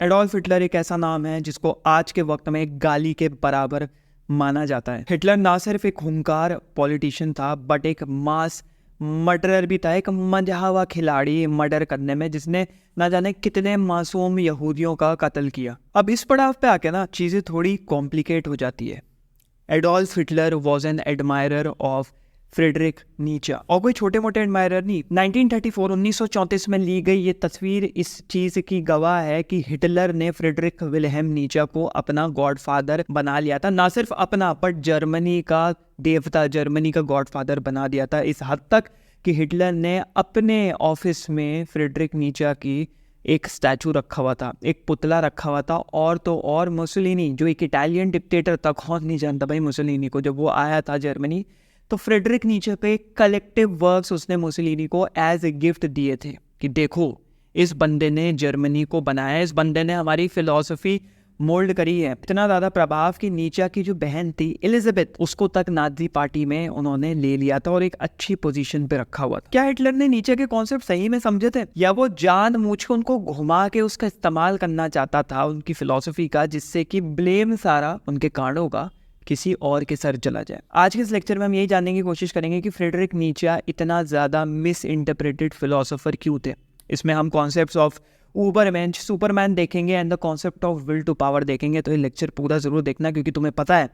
Adolf Hitler एक ऐसा नाम है जिसको आज के वक्त में एक गाली के बराबर माना जाता है। हिटलर ना सिर्फ एक खूंखार पॉलिटिशियन था बट एक मास मर्डरर भी था, एक मंझा हुआ खिलाड़ी मर्डर करने में, जिसने ना जाने कितने मासूम यहूदियों का कत्ल किया। अब इस पड़ाव पे आके ना चीज़ें थोड़ी कॉम्प्लिकेट हो जाती है। Adolf Hitler was an admirer of Friedrich Nietzsche, और कोई छोटे मोटे एडमायरर नहीं। 1934 में ली गई ये तस्वीर इस चीज़ की गवाह है कि हिटलर ने फ्रेडरिक विल्हेम नीचा को अपना गॉडफादर बना लिया था। ना सिर्फ अपना बट जर्मनी का देवता, जर्मनी का गॉडफादर बना दिया था, इस हद तक कि हिटलर ने अपने ऑफिस में फ्रेडरिक नीचा की एक स्टैचू रखा हुआ था, एक पुतला रखा हुआ था। और तो और मुसोलिनी, जो एक इटालियन डिक्टेटर था, कौन नहीं जानता भाई मुसोलिनी को, जब वो आया था जर्मनी तो फ्रेडरिक नीचे पे कलेक्टिव वर्क्स उसने मुसोलिनी को एज ए गिफ्ट दिए थे कि देखो इस बंदे ने जर्मनी को बनाया, इस बंदे ने हमारी फिलॉसफी मोल्ड करी है। इतना ज़्यादा प्रभाव कि नीचा की जो बहन थी एलिजाबेथ, उसको तक नाजी पार्टी में उन्होंने ले लिया था और एक अच्छी पोजीशन पे रखा हुआ था। क्या हिटलर ने नीचे के कॉन्सेप्ट सही में समझे थे, या वो जानबूझ के उनको घुमा के उसका इस्तेमाल करना चाहता था उनकी फिलॉसफी का, जिससे कि ब्लेम सारा उनके कांडों का किसी और के सर चला जाए। आज के इस लेक्चर में हम यही जानने की कोशिश करेंगे कि फ्रेडरिक नीचा इतना ज़्यादा मिस इंटरप्रेटेड फिलोसोफर क्यों थे। इसमें हम कॉन्सेप्ट्स ऑफ ऊबरमेंश, सुपरमैन देखेंगे and the concept of will to power देखेंगे। तो ये लेक्चर पूरा ज़रूर देखना, क्योंकि तुम्हें पता है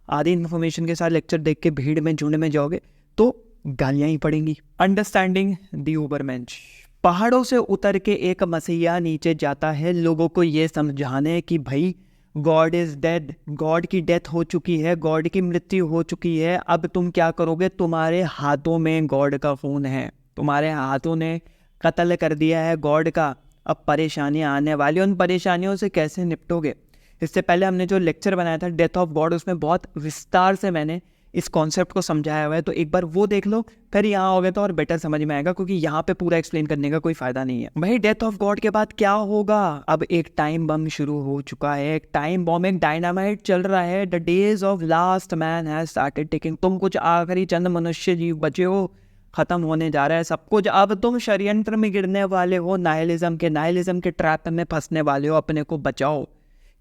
आधी इन्फॉर्मेशन के साथ लेक्चर देख के भीड़ में झुंड में जाओगे तो गालियाँ ही पड़ेंगी। Understanding the Ubermensch. पहाड़ों से उतर के एक मसीहा नीचे जाता है लोगों को ये समझाने कि भाई गॉड इज डेड, गॉड की डेथ हो चुकी है, गॉड की मृत्यु हो चुकी है। अब तुम क्या करोगे, तुम्हारे हाथों में गॉड का खून है, तुम्हारे हाथों ने कत्ल कर दिया है गॉड का। अब परेशानियां आने वाली, उन परेशानियों से कैसे निपटोगे। इससे पहले हमने जो लेक्चर बनाया था डेथ ऑफ गॉड, उसमें बहुत विस्तार से मैंने इस कॉन्सेप्ट को समझाया हुआ है, तो एक बार वो देख लो, फिर यहाँ आओगे तो और बेटर समझ में आएगा, क्योंकि यहाँ पे पूरा एक्सप्लेन करने का कोई फायदा नहीं है। भाई डेथ ऑफ गॉड के बाद क्या होगा, अब एक टाइम बम शुरू हो चुका है, एक टाइम बम, एक डायनामाइट चल रहा है। The days of last man has started ticking. तुम कुछ आखिरी चंद मनुष्य जीव बचे हो, खत्म होने जा रहा है सब कुछ। अब तुम षड्यंत्र में गिरने वाले हो, नाइलिज्म के ट्रैप में फंसने वाले हो। अपने को बचाओ।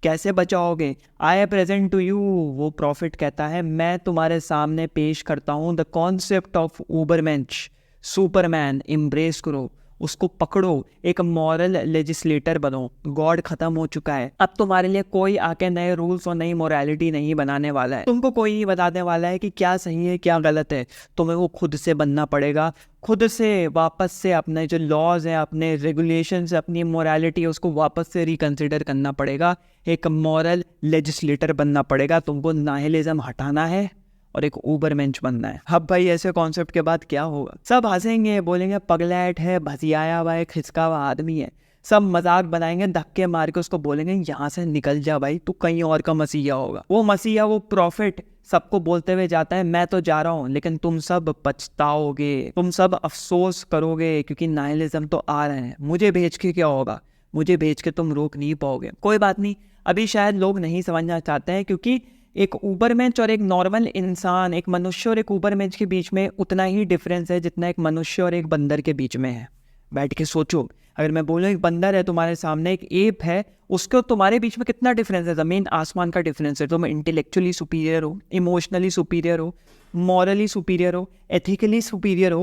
कैसे बचाओगे? आई प्रेजेंट टू यू, वो प्रॉफिट कहता है, मैं तुम्हारे सामने पेश करता हूँ the concept of ऊबरमेंश, superman. Embrace करो, उसको पकड़ो, एक मॉरल लेजिस्लेटर बनो। गॉड खत्म हो चुका है, अब तुम्हारे लिए कोई आके नए रूल्स और नई मोरालिटी नहीं बनाने वाला है। तुमको कोई नहीं बताने वाला है कि क्या सही है क्या गलत है, तुम्हें वो खुद से बनना पड़ेगा। खुद से वापस से अपने जो लॉज हैं, अपने रेगुलेशंस, अपनी मोरालिटी, उसको वापस से रिकंसिडर करना पड़ेगा। एक मॉरल लेजिस्लेटर बनना पड़ेगा। तुमको नाहिलिज्म हटाना है और एक ऊबरमेंश बनना है। अब भाई ऐसे कॉन्सेप्ट के बाद क्या होगा? सब हंसेंगे, बोलेंगे पगलैट है, भसियाया हुआ है, खिसका हुआ आदमी है। सब मजाक बनाएंगे, धक्के मार के उसको बोलेंगे यहाँ से निकल जा भाई, तू कहीं और का मसीहा होगा। वो मसीहा, वो प्रॉफिट सबको बोलते हुए जाता है मैं तो जा रहा हूँ, लेकिन तुम सब पछताओगे, तुम सब अफसोस करोगे, क्योंकि नाइलिज्म तो आ रहे हैं। मुझे भेज के क्या होगा, मुझे भेज के तुम रोक नहीं पाओगे। कोई बात नहीं, अभी शायद लोग नहीं समझना चाहते हैं, क्योंकि एक ऊबरमेंश और एक नॉर्मल इंसान, एक मनुष्य और एक ऊबरमेंश के बीच में उतना ही डिफरेंस है जितना एक मनुष्य और एक बंदर के बीच में है। बैठ के सोचो, अगर मैं बोलूँ एक बंदर है तुम्हारे सामने, एक एप है, उसके तुम्हारे बीच में कितना डिफरेंस है, ज़मीन आसमान का डिफरेंस है। तुम इंटेलेक्चुअली सुपीरियर हो, इमोशनली सुपीरियर हो, मॉरली सुपीरियर हो, एथिकली सुपीरियर हो।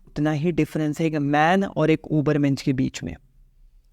उतना ही डिफरेंस है एक मैन और एक ऊबरमेंश के बीच में।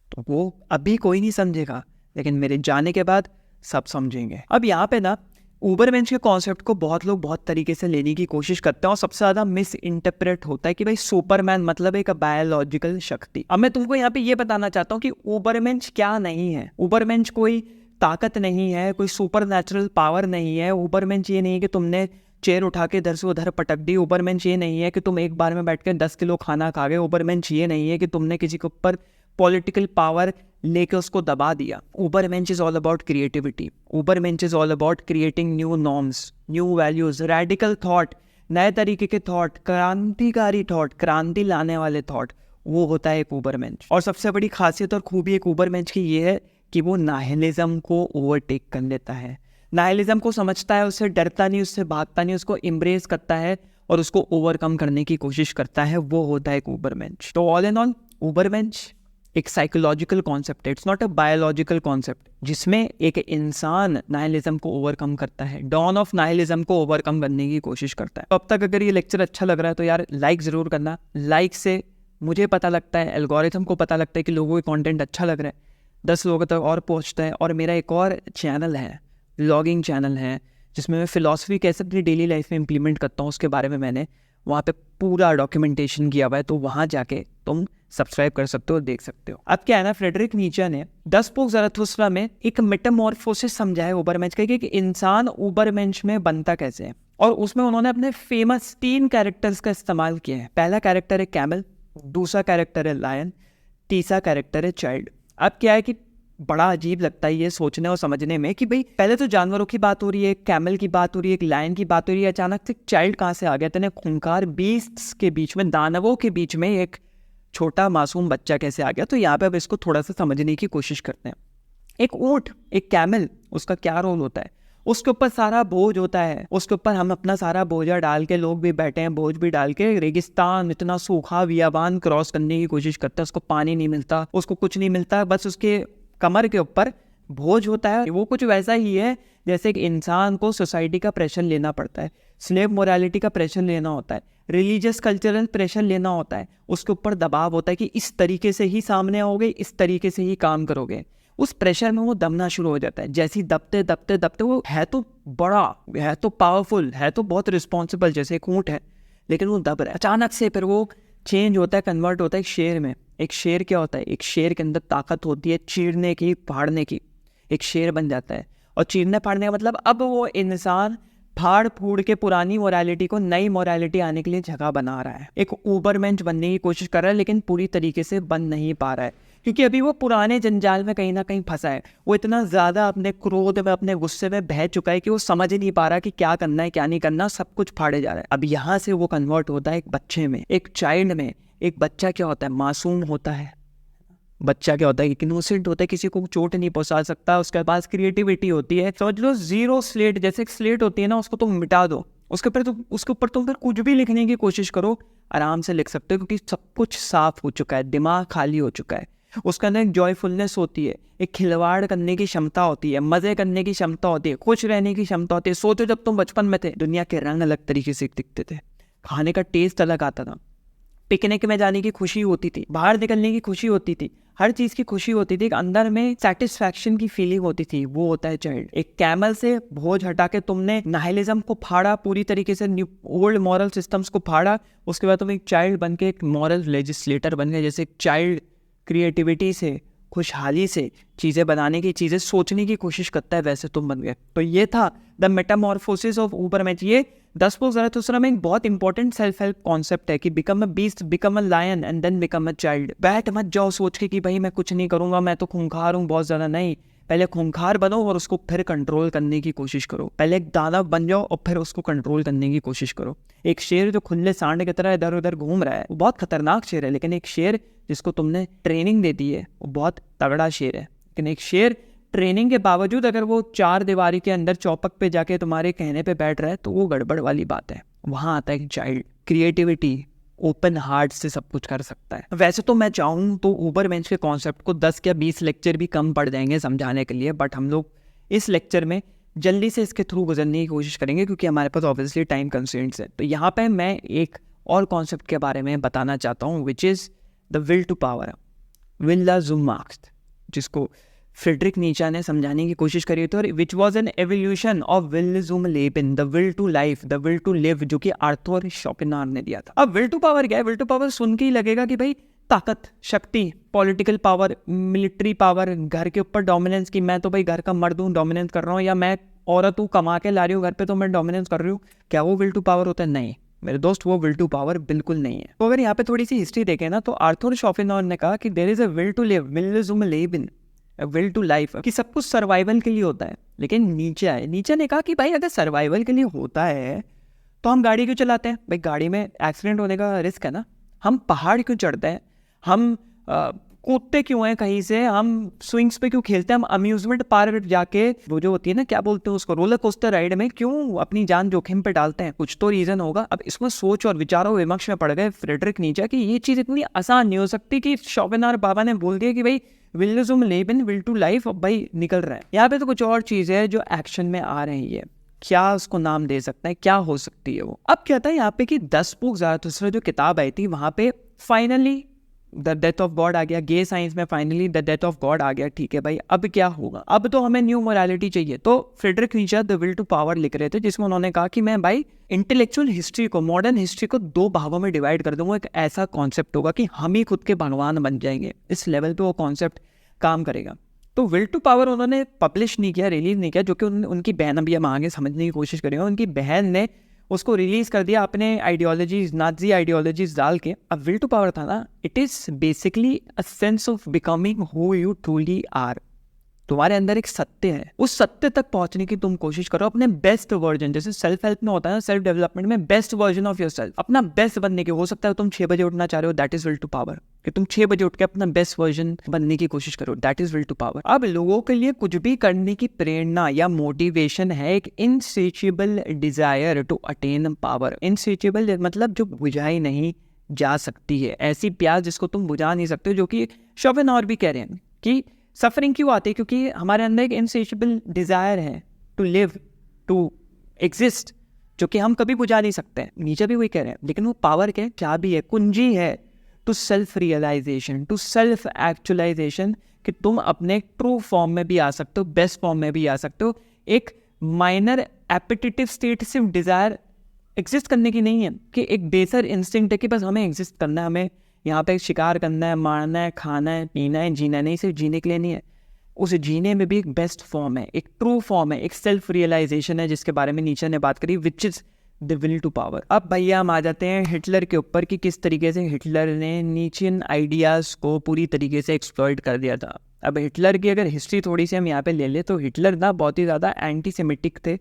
तो वो अभी कोई नहीं समझेगा, लेकिन मेरे जाने के बाद सब समझेंगे। अब यहाँ पे ना ऊबरमेंश के कॉन्सेप्ट को बहुत लोग बहुत तरीके से लेने की कोशिश करते हैं, और सबसे ज़्यादा मिस इंटरप्रेट होता है कि भाई सुपरमैन मतलब एक बायोलॉजिकल शक्ति। अब मैं तुमको यहाँ पे ये बताना चाहता हूँ कि ऊबरमेंश क्या नहीं है। ऊबरमेंश कोई ताकत नहीं है, कोई सुपर नेचुरल पावर नहीं है। ऊबरमेंश ये नहीं है कि तुमने चेयर उठा के इधर से उधर पटक दी। ऊबरमेंश ये नहीं है कि तुम एक बार में बैठ के 10 किलो खाना खा गए। ऊबरमेंश ये नहीं है कि तुमने किसी के ऊपर पॉलिटिकल पावर लेके उसको दबा दिया। Ubermensch is all about creativity. Ubermensch is all about creating new norms, new values, radical thought, नए तरीके के थॉट, क्रांतिकारी थॉट, क्रांति लाने वाले थॉट। वो होता है एक ऊबरमेंश। और सबसे बड़ी खासियत और खूबी एक ऊबरमेंश की ये है कि वो नाहिलिज्म को ओवरटेक कर लेता है। नाहिलिज्म को समझता है, उससे डरता नहीं, उससे भागता नहीं, उसको इम्ब्रेस करता है और उसको ओवरकम करने की कोशिश करता है। वो होता है एक ऊबरमेंश। तो ऑल इन ऑल ऊबरमेंश एक साइकोलॉजिकल कॉन्सेप्ट है, it's not a biological concept, जिसमें एक इंसान नाइलिज्म को ओवरकम करता है, डॉन ऑफ नाइलिज्म को ओवरकम करने की कोशिश करता है। तो अब तक अगर ये लेक्चर अच्छा लग रहा है तो यार लाइक ज़रूर करना। लाइक से मुझे पता लगता है, एल्गोरिथम को पता लगता है कि लोगों के कंटेंट अच्छा लग रहा है, 10 लोगों तक और पहुंचता है। और मेरा एक और चैनल है, व्लॉगिंग चैनल है, जिसमें मैं फ़िलॉसफी कैसे अपनी डेली लाइफ में इंप्लीमेंट करता हूँ उसके बारे में मैंने वहाँ पे पूरा डॉक्यूमेंटेशन किया हुआ है, तो वहाँ जाके तुम सब्सक्राइब कर सकते हो और देख सकते हो। अब क्या है ना, फ्रेडरिक नीचे ने द स्पोक ज़राथुस्ट्रा में एक मेटामॉर्फोसिस समझा है उबरमेंश का, कि इंसान उबरमेंश में बनता कैसे है। और उसमें उन्होंने अपने फेमस 3 कैरेक्टर्स का इस्तेमाल किया है। पहला कैरेक्टर है कैमल, दूसरा कैरेक्टर है लायन, तीसरा कैरेक्टर है चाइल्ड। अब क्या है कि बड़ा अजीब लगता है ये सोचने और समझने में कि भाई पहले तो जानवरों की बात हो रही है, कैमल की बात हो रही है, एक लायन की बात हो रही है, अचानक से चाइल्ड कहाँ से आ गया? इतने खूंखार बीस्ट्स के बीच में, दानवों के बीच में एक छोटा मासूम बच्चा कैसे आ गया? तो यहाँ पे अब इसको थोड़ा सा समझने की कोशिश करते हैं। एक ऊंट, एक कैमल, उसका क्या रोल होता है? उसके ऊपर सारा बोझ होता है, उसके ऊपर हम अपना सारा बोझा डाल के, लोग भी बैठे हैं बोझ भी डाल के, रेगिस्तान इतना सूखा बियाबान क्रॉस करने की कोशिश करता है। उसको पानी नहीं मिलता, उसको कुछ नहीं मिलता, बस उसके कमर के ऊपर बोझ होता है। वो कुछ वैसा ही है जैसे एक इंसान को सोसाइटी का प्रेशर लेना पड़ता है, स्लेव मोरालिटी का प्रेशर लेना होता है, रिलीजियस कल्चरल प्रेशर लेना होता है। उसके ऊपर दबाव होता है कि इस तरीके से ही सामने आओगे, इस तरीके से ही काम करोगे। उस प्रेशर में वो दबना शुरू हो जाता है। जैसे ही दबते दबते दबते, वो है तो बड़ा, है तो पावरफुल, है तो बहुत रिस्पॉन्सिबल जैसे एक ऊंट है, लेकिन वो दब रहा है। अचानक से फिर वो चेंज होता है, कन्वर्ट होता है एक शेर में। एक शेर क्या होता है? एक शेर के अंदर ताकत होती है चीरने की, फाड़ने की। एक शेर बन जाता है। और चीरने फाड़ने का मतलब अब वो इंसान फाड़ फूड़ के पुरानी मोरालिटी को नई मोरालिटी आने के लिए जगह बना रहा है। एक उबरमेंश बनने की कोशिश कर रहा है, लेकिन पूरी तरीके से बन नहीं पा रहा है, क्योंकि अभी वो पुराने जंजाल में कहीं ना कहीं फंसा है। वो इतना ज़्यादा अपने क्रोध में, अपने गुस्से में बह चुका है कि वो समझ ही नहीं पा रहा कि क्या करना है क्या नहीं करना, सब कुछ फाड़े जा रहा है। अब यहाँ से वो कन्वर्ट होता है एक बच्चे में, एक चाइल्ड में। एक बच्चा क्या होता है? मासूम होता है। बच्चा क्या होता है? इनोसेंट होता है, किसी को चोट नहीं पहुंचा सकता, उसके पास क्रिएटिविटी होती है। समझ लो जीरो स्लेट, जैसे एक स्लेट होती है ना, उसको तुम मिटा दो, उसके ऊपर तुम फिर कुछ भी लिखने की कोशिश करो, आराम से लिख सकते हो, क्योंकि सब कुछ साफ हो चुका है, दिमाग खाली हो चुका है। उसके अंदर एक जॉयफुलनेस होती है, एक खिलवाड़ करने की क्षमता होती है, मजे करने की क्षमता होती है, खुश रहने की क्षमता होती है। सोचो जब तुम बचपन में थे, दुनिया के रंग अलग तरीके से दिखते थे, खाने का टेस्ट अलग आता था, पिकनिक में जाने की खुशी होती थी, बाहर निकलने की खुशी होती थी, हर चीज की खुशी होती थी, अंदर में सेटिस्फैक्शन की फीलिंग होती थी। वो होता है चाइल्ड। एक कैमल से बोझ हटा के तुमने नाइलिज्म को फाड़ा, पूरी तरीके से ओल्ड मॉरल सिस्टम्स को फाड़ा, उसके बाद तुम एक चाइल्ड बन के एक मॉरल लेजिस्लेटर बन गए। जैसे एक चाइल्ड क्रिएटिविटी से, खुशहाली से चीज़ें बनाने की, चीज़ें सोचने की कोशिश करता है, वैसे तुम बन गए। तो ये था द मेटामॉर्फोसिस ऑफ उबरमेंश। ये द स्पोक ज़राथुस्ट्रा में एक बहुत इंपॉर्टेंट सेल्फ हेल्प कॉन्सेप्ट है कि become a beast, become a lion and then become a child. बैठ मत जाओ सोच के कि भाई मैं कुछ नहीं करूंगा, मैं तो खूंखार हूँ बहुत ज़्यादा। नहीं, पहले खूंखार बनो और उसको फिर कंट्रोल करने की कोशिश करो। पहले एक दानव बन जाओ और फिर उसको कंट्रोल करने की कोशिश करो। एक शेर जो खुले सांड की तरह इधर उधर घूम रहा है, वो बहुत खतरनाक शेर है, लेकिन एक शेर जिसको तुमने ट्रेनिंग दे दी है, वो बहुत तगड़ा शेर है। लेकिन एक शेर ट्रेनिंग के बावजूद अगर वो 4 दीवारी के अंदर चौपक पे जाके तुम्हारे कहने पे बैठ रहा है, तो वो गड़बड़ वाली बात है। वहाँ आता है एक चाइल्ड, क्रिएटिविटी, ओपन हार्ट से सब कुछ कर सकता है। वैसे तो मैं चाहूँ तो उबरमेंश के कॉन्सेप्ट को 10 या 20 लेक्चर भी कम पड़ जाएंगे समझाने के लिए, बट हम लोग इस लेक्चर में जल्दी से इसके थ्रू गुजरने की कोशिश करेंगे, क्योंकि हमारे पास ऑब्वियसली टाइम कंस्ट्रेंट्स है। तो यहाँ पे मैं एक और कॉन्सेप्ट के बारे में बताना चाहता हूँ, which is the will to power, विल ज़ूम मार्क्स, जिसको फ्रेडरिक नीचा ने समझाने की कोशिश करी थी, और which was an evolution of विल ज़ूम लेबिन, the will to life, the will to live, जो कि आर्थर शोपेनहावर ने दिया था। अब विल टू पावर क्या है? विल टू पावर सुन के ही लगेगा कि भाई ताकत, शक्ति, पॉलिटिकल पावर, मिलिट्री पावर, घर के ऊपर डोमिनेंस की, मैं तो भाई घर का मर्द हूँ, डोमिनेंस कर रहा हूँ, या मैं औरत हूँ, कमा के ला रही हूँ घर पे, तो मैं डोमिनेंस कर रही हूँ। क्या वो विल टू पावर होता है? नहीं मेरे दोस्त, वो विल टू पावर बिल्कुल नहीं है। तो अगर यहाँ पे थोड़ी सी हिस्ट्री देखें ना, तो आर्थर शोपेनहावर ने कहा कि there is a will to live, विल ज़ूम लेबिन, विल टू लाइफ, कि सब कुछ सर्वाइवल के लिए होता है। लेकिन नीचे ने कहा कि भाई अगर सर्वाइवल के लिए होता है तो हम गाड़ी क्यों चलाते हैं? भाई गाड़ी में एक्सीडेंट होने का रिस्क है ना। हम पहाड़ क्यों चढ़ते हैं? हम कूदते क्यों हैं कहीं से, हम स्विंग्स पे क्यों खेलते हैं, हम अम्यूजमेंट पार्क जाके वो जो होती है ना क्या बोलते हैं उसको, रोलर कोस्टर राइड में क्यों अपनी जान जोखिम पे डालते हैं, कुछ तो रीजन होगा। अब इसमें सोच और विचारों विमर्श में पड़ गए फ्रेडरिक नीचे कि ये चीज़ इतनी आसान नहीं हो सकती कि शोपेनहावर बाबा ने बोल दिया कि भाई विल टू लेबन विल टू लाइफ, अब भाई निकल रहा है। यहाँ पे तो कुछ और चीज़ है जो एक्शन में आ रही है, क्या उसको नाम दे सकते हैं, क्या हो सकती है वो। अब क्या था यहाँ पे कि 10 बुक ज़ारथुस्त्रा जो किताब आई थी वहाँ पे finally the death of God आ गया, गे साइंस में finally the death of God आ गया। ठीक है भाई, अब क्या होगा, अब तो हमें न्यू मोरालिटी चाहिए। तो फ्रेडरिक नीचे द विल टू पावर लिख रहे थे, जिसमें उन्होंने कहा कि मैं भाई इंटेलेक्चुअल हिस्ट्री को, मॉडर्न हिस्ट्री को 2 भागों में डिवाइड कर दूंगा। एक ऐसा कॉन्सेप्ट होगा कि हम ही खुद के भगवान बन जाएंगे, इस लेवल पे वो कॉन्सेप्ट काम करेगा। तो विल टू पावर उन्होंने पब्लिश नहीं किया, रिलीज नहीं किया, जो कि उनकी बहन, अभी हम आगे समझने की कोशिश करेंगे, उनकी बहन ने उसको रिलीज कर दिया अपने आइडियोलॉजीज, नाजी आइडियोलॉजीज डाल के। अब विल टू पावर था ना, it is basically a sense of becoming who you truly are. तुम्हारे अंदर एक सत्य है, उस सत्य तक पहुंचने की तुम कोशिश करो, अपने बेस्ट वर्जन, जैसे सेल्फ हेल्प में होता है ना, सेल्फ डेवलपमेंट में best version of your self, अपना बेस्ट बनने के। हो सकता है तुम 6 बजे उठना चाह रहे हो, that is will to power, कि तुम 6 बजे उठ के अपना बेस्ट वर्जन बनने की कोशिश करो, that is will to power. अब लोगों के लिए कुछ भी करने की प्रेरणा या मोटिवेशन है एक इनसेचिएबल डिजायर टू अटेन पावर। इनसेचिएबल मतलब जो बुझाई नहीं जा सकती है, ऐसी प्यास जिसको तुम बुझा नहीं सकते, जो कि शोपेनहावर भी कह रहे हैं कि सफरिंग क्यों आती है, क्योंकि हमारे अंदर एक इनसेचिएबल डिजायर है टू लिव, टू एग्जिस्ट, जो कि हम कभी बुझा नहीं सकते हैं। नीचे भी वही कह रहे हैं, लेकिन वो पावर क्या है, चाबी है, कुंजी है to self realisation, to self actualisation, कि तुम अपने ट्रू फॉर्म में भी आ सकते हो, बेस्ट फॉर्म में भी आ सकते हो। एक माइनर एपिटेटिव स्टेट सिर्फ डिजायर एग्जिस्ट करने की नहीं है, कि एक बेसर इंस्टिंक्ट है कि बस हमें एग्जिस्ट करना है, हमें यहाँ पे शिकार करना है, मारना है, खाना है, पीना है, जीना नहीं, सिर्फ जीने के लिए नहीं है, उस जीने में भी एक बेस्ट फॉर्म है, एक ट्रू फॉर्म है, एक सेल्फ रियलाइजेशन है, जिसके बारे में नीचे ने बात करी, which is the will to power. अब भैया हम आ जाते हैं हिटलर के ऊपर कि किस तरीके से हिटलर ने नीचियन आइडियाज़ को पूरी तरीके से एक्सप्लॉइट कर दिया था। अब हिटलर की अगर हिस्ट्री थोड़ी सी हम यहाँ पे ले लें तो हिटलर ना बहुत ही ज़्यादा एंटी सेमिटिक थे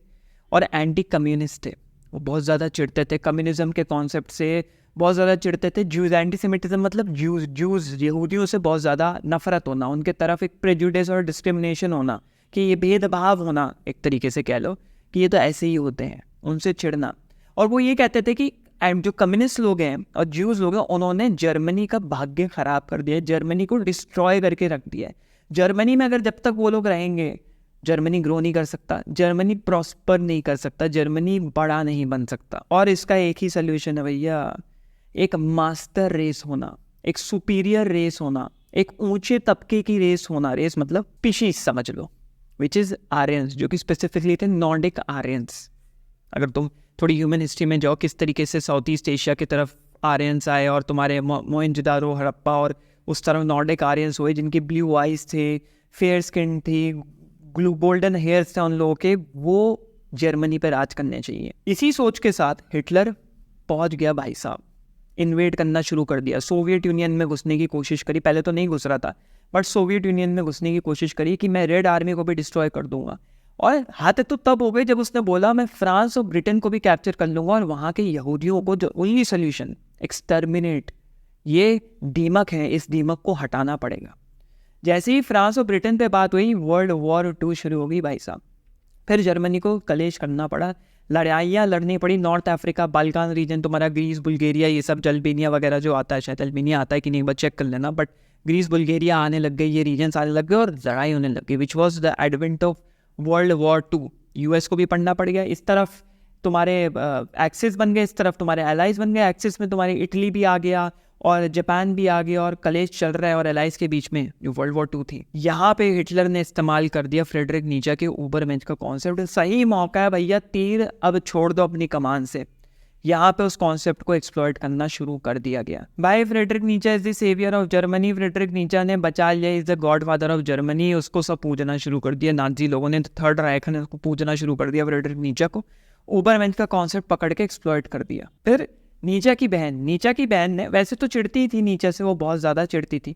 और एंटी कम्युनिस्ट थे। वो बहुत ज़्यादा चिढ़ते थे कम्युनिज्म के कॉन्सेप्ट से, बहुत ज़्यादा चिढ़ते थे। जूज, एंटी सेमिटिज्म मतलब जूज यहूदियों से बहुत ज़्यादा नफरत होना, उनके तरफ एक प्रेजुडिस और डिस्क्रिमिनेशन होना, कि ये भेदभाव होना, एक तरीके से कह लो कि ये तो ऐसे ही होते हैं, उनसे चिढ़ना। और वो ये कहते थे कि जो कम्युनिस्ट लोग हैं और ज्यूज लोग हैं, उन्होंने जर्मनी का भाग्य ख़राब कर दिया है, जर्मनी को डिस्ट्रॉय करके रख दिया है। जर्मनी में अगर जब तक वो लोग रहेंगे, जर्मनी ग्रो नहीं कर सकता, जर्मनी प्रॉस्पर नहीं कर सकता, जर्मनी बड़ा नहीं बन सकता। और इसका एक ही सोल्यूशन है भैया, एक मास्टर रेस होना, एक सुपीरियर रेस होना, एक ऊंचे तबके की रेस होना। रेस मतलब स्पीशीज समझ लो, विच इज़ आर्यंस, जो कि स्पेसिफिकली थे नॉर्डिक आर्यंस। अगर तुम थोड़ी ह्यूमन हिस्ट्री में जाओ, किस तरीके से साउथ ईस्ट एशिया की तरफ आर्यंस आए और तुम्हारे मोहनजोदारो, हड़प्पा और उस तरफ नॉर्डिक आर्यंस हुए, जिनके ब्लू आइज थे, फेयर स्किन थी, गोल्डन हेयर्स थे उन लोगों के, वो जर्मनी पर राज करने चाहिए। इसी सोच के साथ हिटलर पहुंच गया भाई साहब, इन्वेड करना शुरू कर दिया, सोवियत यूनियन में घुसने की कोशिश करी। पहले तो नहीं घुस रहा था, बट सोवियत यूनियन में घुसने की कोशिश करी कि मैं रेड आर्मी को भी डिस्ट्रॉय कर दूंगा। और हाथ तो तब हो गए जब उसने बोला मैं फ्रांस और ब्रिटेन को भी कैप्चर कर लूंगा और वहाँ के यहूदियों को, जो ओनली सोल्यूशन एक्सटर्मिनेट, ये दीमक है, इस दीमक को हटाना पड़ेगा। जैसे ही फ्रांस और ब्रिटेन पे बात हुई, वर्ल्ड वॉर 2 शुरू हो गई भाई साहब। फिर जर्मनी को कलेश करना पड़ा, लड़ाइयाँ लड़नी पड़ी। नॉर्थ अफ्रीका, बाल्कान रीजन, तुम्हारा ग्रीस, बुल्गारिया, ये सब, अल्बानिया वगैरह जो आता है, शायद अल्बानिया आता है कि नहीं एक बार चेक कर लेना, बट ग्रीस, बुल्गारिया आने लग गई, ये रीजन्स आने लग गए और लड़ाई होने लग गई, which was the advent of world war 2। US को भी पढ़ना पड़ गया। इस तरफ तुम्हारे एक्सिस बन गए, इस तरफ तुम्हारे एलाइज बन गए। एक्सिस में तुम्हारे इटली भी आ गया और जापान भी आ गया और कलेश चल रहा है, और एलाइज के बीच में जो वर्ल्ड वॉर 2 थी, यहाँ पे हिटलर ने इस्तेमाल कर दिया फ्रेडरिक नीचे के ऊबरमेंश का कॉन्सेप्ट। सही मौका है भैया, तीर अब छोड़ दो अपनी कमान से। यहाँ पे उस कॉन्सेप्ट को एक्सप्लॉइट करना शुरू कर दिया गया। भाई Friedrich Nietzsche is the saviour of Germany, Friedrich Nietzsche ने बचा लिया, is the god father of Germany. उसको सब पूजना शुरू कर दिया, नाजी लोगों ने, थर्ड राइख ने उसको पूजना शुरू कर दिया फ्रेडरिक नीचे को। ऊबरमेंश का कॉन्सेप्ट पकड़ के एक्सप्लॉइट कर दिया। फिर नीचा की बहन ने, वैसे तो चिढ़ती थी नीचे से, वो बहुत ज़्यादा चिढ़ती थी,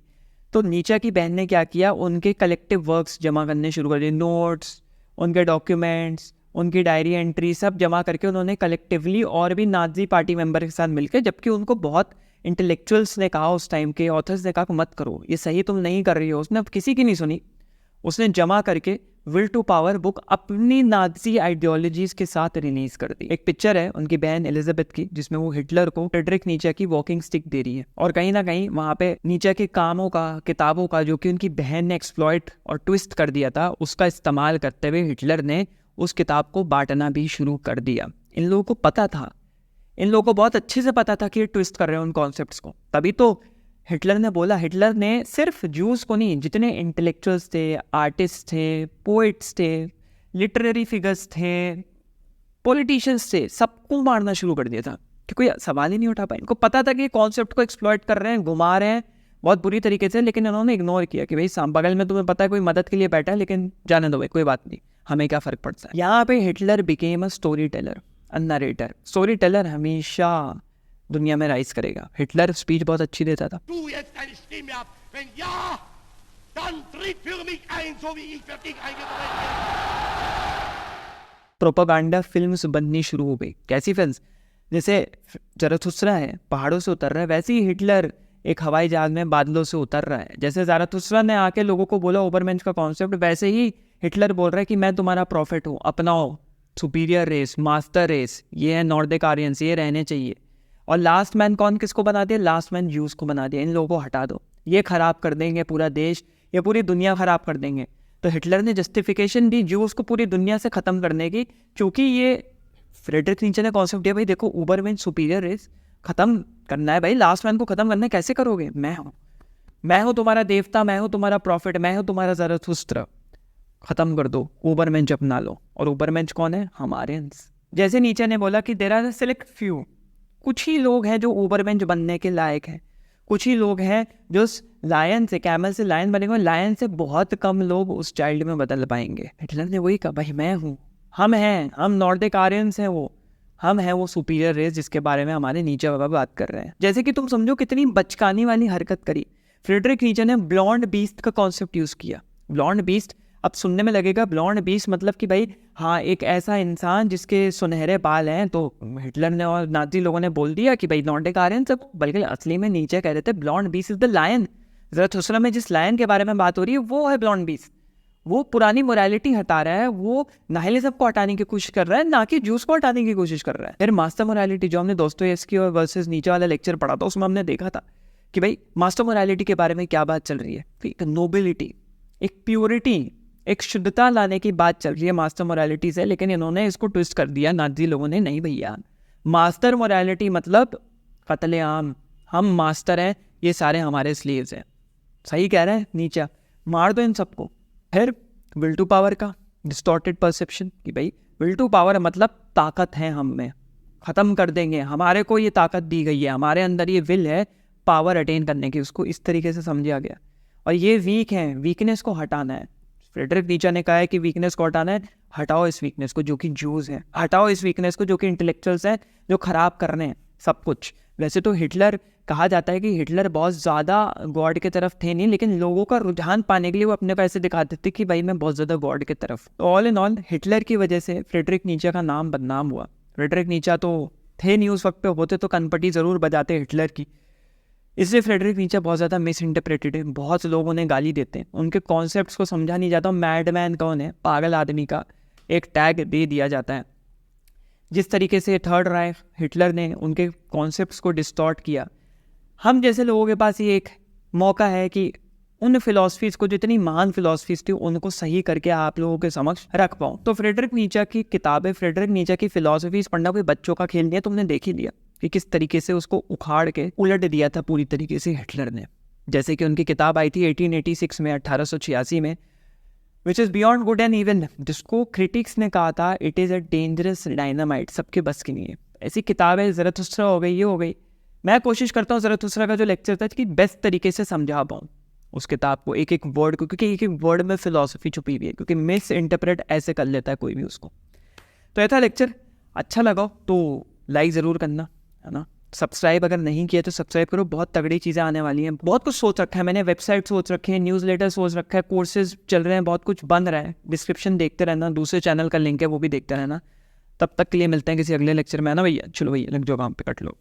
तो नीचा की बहन ने क्या किया, उनके कलेक्टिव वर्क्स जमा करने शुरू कर दिए, नोट्स, उनके डॉक्यूमेंट्स, उनकी डायरी एंट्री सब जमा करके उन्होंने कलेक्टिवली और भी नाजी पार्टी मेंबर के साथ मिलकर, जबकि उनको बहुत इंटेलेक्चुअल्स ने कहा, उस टाइम के ऑथर्स ने कहा कि मत करो, ये सही तुम नहीं कर रही हो, उसने अब किसी की नहीं सुनी। उसने जमा करके विल टू पावर बुक अपनी नाजी आइडियोलॉजीज के साथ रिलीज कर दी। एक पिक्चर है उनकी बहन एलिजाबेथ की, जिसमें वो हिटलर को फ्रेडरिक नीचे की वॉकिंग स्टिक दे रही है, और कहीं ना कहीं वहां पे नीचे के कामों का, किताबों का, जो कि उनकी बहन ने एक्सप्लॉइट और ट्विस्ट कर दिया था, उसका इस्तेमाल करते हुए हिटलर ने उस किताब को बांटना भी शुरू कर दिया। इन लोगों को पता था, इन लोगों को बहुत अच्छे से पता था कि ये ट्विस्ट कर रहे हैं उन कॉन्सेप्ट्स को। तभी तो हिटलर ने बोला, हिटलर ने सिर्फ ज्यूज को नहीं, जितने इंटेलेक्चुअल्स थे, आर्टिस्ट थे, पोइट्स थे, लिटरेरी फिगर्स थे, पॉलिटिशियंस थे, सबको मारना शुरू कर दिया था कि कोई सवाल ही नहीं उठा पाया। इनको पता था कि कॉन्सेप्ट को एक्सप्लॉइट कर रहे हैं, घुमा रहे हैं बहुत बुरी तरीके से, लेकिन इन्होंने इग्नोर किया कि भाई बगल में तुम्हें पता है कोई मदद के लिए बैठा है, लेकिन जाने दो भाई, कोई बात नहीं, हमें क्या फ़र्क पड़ता है। यहाँ पे Hitler became a story teller, a narrator. Story teller हमेशा दुनिया में राइज करेगा। हिटलर स्पीच बहुत अच्छी देता था। प्रोपागेंडा फिल्म्स बननी शुरू हो गई। कैसी फिल्म्स? जैसे ज़राथुस्त्रा है, पहाड़ों से उतर रहा है, वैसे ही हिटलर एक हवाई जहाज में बादलों से उतर रहा है। जैसे ज़राथुस्त्रा ने आके लोगों को बोला ओबरमेंश का कॉन्सेप्ट, वैसे ही हिटलर बोल रहा है कि मैं तुम्हारा प्रॉफिट हूँ, अपनाओ, सुपीरियर रेस, मास्टर रेस, ये है नॉर्डिक आर्यंस, ये रहने चाहिए। और लास्ट मैन कौन किसको बना दिया? लास्ट मैन ज्यूज को बना दिया। इन लोगों को हटा दो, ये खराब कर देंगे पूरा देश, ये पूरी दुनिया खराब कर देंगे। तो हिटलर ने जस्टिफिकेशन दी ज्यूज को पूरी दुनिया से ख़त्म करने की, क्योंकि ये फ्रेडरिक नीचे ने कॉन्सेप्ट दिया, भाई देखो ओबरमैन सुपीरियर रेस ख़त्म करना है भाई, लास्ट मैन को ख़त्म करना है, कैसे करोगे? मैं हूँ तुम्हारा देवता, मैं हूँ तुम्हारा प्रॉफिट, मैं हूँ तुम्हारा ज़राथुस्त्र, ख़त्म कर दो, ओबरमेंच अपना लो। और ओबरमेंच कौन है? हमारे। जैसे नीचे ने बोला कि देयर आर सेलेक्ट फ्यू, कुछ ही लोग हैं जो ओबरमेंच बनने के लायक हैं, कुछ ही लोग हैं जो लायन से, कैमल से लायन बनेंगे, लायन से बहुत कम लोग उस चाइल्ड में बदल पाएंगे। हिटलर ने वही कहा, भाई मैं हूँ, हम हैं, हम नॉर्डिक आर्यंस हैं, हम हैं वो सुपीरियर रेस जिसके बारे में हमारे नीचे बाबा बात कर रहे हैं। जैसे कि तुम समझो कितनी बचकानी वाली हरकत करी। फ्रेडरिक नीचे ने ब्लॉन्ड बीस्ट का कॉन्सेप्ट यूज़ किया। ब्लॉन्ड बीस्ट, अब सुनने में लगेगा ब्लॉन्ड बीस्ट मतलब कि भाई हाँ, एक ऐसा इंसान जिसके सुनहरे बाल हैं, तो हिटलर ने और नाजी लोगों ने बोल दिया कि भाई नॉर्डिक आर्यन सब, बल्कि असली में नीचे कह रहे थे blond beast is the lion. Zarathustra में जिस लायन के बारे में बात हो रही है वो है ब्लॉन्ड बीस्ट। वो पुरानी मोरालिटी हटा रहा है, वो नाहिलिज्म को हटाने की कोशिश कर रहा है, ना कि जूस को हटाने की कोशिश कर रहा है। फिर मास्टर मोरालिटी, जो हमने दोस्तोयेव्स्की और वर्सेस नीचे वाला लेक्चर पढ़ा था, उसमें हमने देखा था कि भाई मास्टर मोरालिटी के बारे में क्या बात चल रही है। एक नोबिलिटी, एक प्योरिटी, एक शुद्धता लाने की बात चल रही है मास्टर मोरालिटी से, लेकिन इन्होंने इसको ट्विस्ट कर दिया नाजी लोगों ने। नहीं भैया, मास्टर मोरालिटी मतलब कत्लेआम, हम मास्टर हैं, ये सारे हमारे स्लेव्स हैं। सही कह रहे हैं नीचे, मार दो इन सबको। फिर विल टू पावर का डिस्टॉर्टेड परसेप्शन कि भाई विल टू पावर मतलब ताकत है हम में, ख़त्म कर देंगे, हमारे को ये ताकत दी गई है, हमारे अंदर ये विल है पावर अटेन करने की, उसको इस तरीके से समझा गया। और ये वीक है, वीकनेस को हटाना है। फ्रेडरिक नीचे ने कहा है कि वीकनेस को हटाना है, हटाओ इस वीकनेस को जो कि जूस है, हटाओ इस वीकनेस को जो कि इंटेलेक्चुअल्स हैं, जो खराब कर रहे हैं सब कुछ। वैसे तो हिटलर, कहा जाता है कि हिटलर बहुत ज़्यादा गॉड की तरफ थे नहीं, लेकिन लोगों का रुझान पाने के लिए वो अपने को ऐसे दिखाते थे कि भाई मैं बहुत ज़्यादा गॉड की तरफ। तो ऑल इन ऑल हिटलर की वजह से फ्रेडरिक नीचे का नाम बदनाम हुआ। फ्रेडरिक नीचे तो थे नहीं उस वक्त पे, होते तो कनपटी ज़रूर बजाते हिटलर की। इसलिए फ्रेडरिक नीचे बहुत ज़्यादा मिस इंटरप्रेटेड है, बहुत से लोग उन्हें गाली देते हैं, उनके कॉन्सेप्ट्स को समझा नहीं जाता। मैडमैन कौन है, पागल आदमी का एक टैग दे दिया जाता है। जिस तरीके से थर्ड राइख, हिटलर ने उनके कॉन्सेप्ट्स को डिस्टॉर्ट किया, हम जैसे लोगों के पास ये एक मौका है कि उन फिलॉसफीज़ को, जितनी महान फिलॉसफीज़ थी, उनको सही करके आप लोगों के समक्ष रख पाऊँ। तो फ्रेडरिक नीचे की किताबें, फ्रेडरिक नीचे की फिलॉसफीज़ पढ़ना कोई बच्चों का खेल नहीं है। तुमने देख ही लिया कि किस तरीके से उसको उखाड़ के उलट दिया था पूरी तरीके से हिटलर ने। जैसे कि उनकी किताब आई थी 1886 में, 1886 में, which is beyond good and even, जिसको क्रिटिक्स ने कहा था it is a dangerous dynamite, सबके बस की नहीं है। ऐसी किताबें ज़राथुस्त्रा हो गई, ये हो गई। मैं कोशिश करता हूँ ज़राथुस्त्रा का जो लेक्चर था कि बेस्ट तरीके से समझा पाऊँ उस किताब को, एक एक वर्ड को, क्योंकि एक एक वर्ड में फ़िलॉसफी छुपी हुई है, क्योंकि मिस इंटरप्रेट ऐसे कर लेता है कोई भी उसको। तो ऐसा लेक्चर अच्छा लगा तो लाइक ज़रूर करना, है ना। सब्सक्राइब अगर नहीं किया तो सब्सक्राइब करो, बहुत तगड़ी चीज़ें आने वाली हैं। बहुत कुछ सोच रखा है मैंने, वेबसाइट सोच रखे हैं, न्यूज़लेटर सोच रखा है, कोर्सेज चल रहे हैं, बहुत कुछ बन रहा है। डिस्क्रिप्शन देखते रहना, दूसरे चैनल का लिंक है वो भी देखते रहना। तब तक के लिए मिलते हैं किसी अगले लेक्चर में, है ना भैया। चलो भैया, लग जाओ काम पे, कट लो।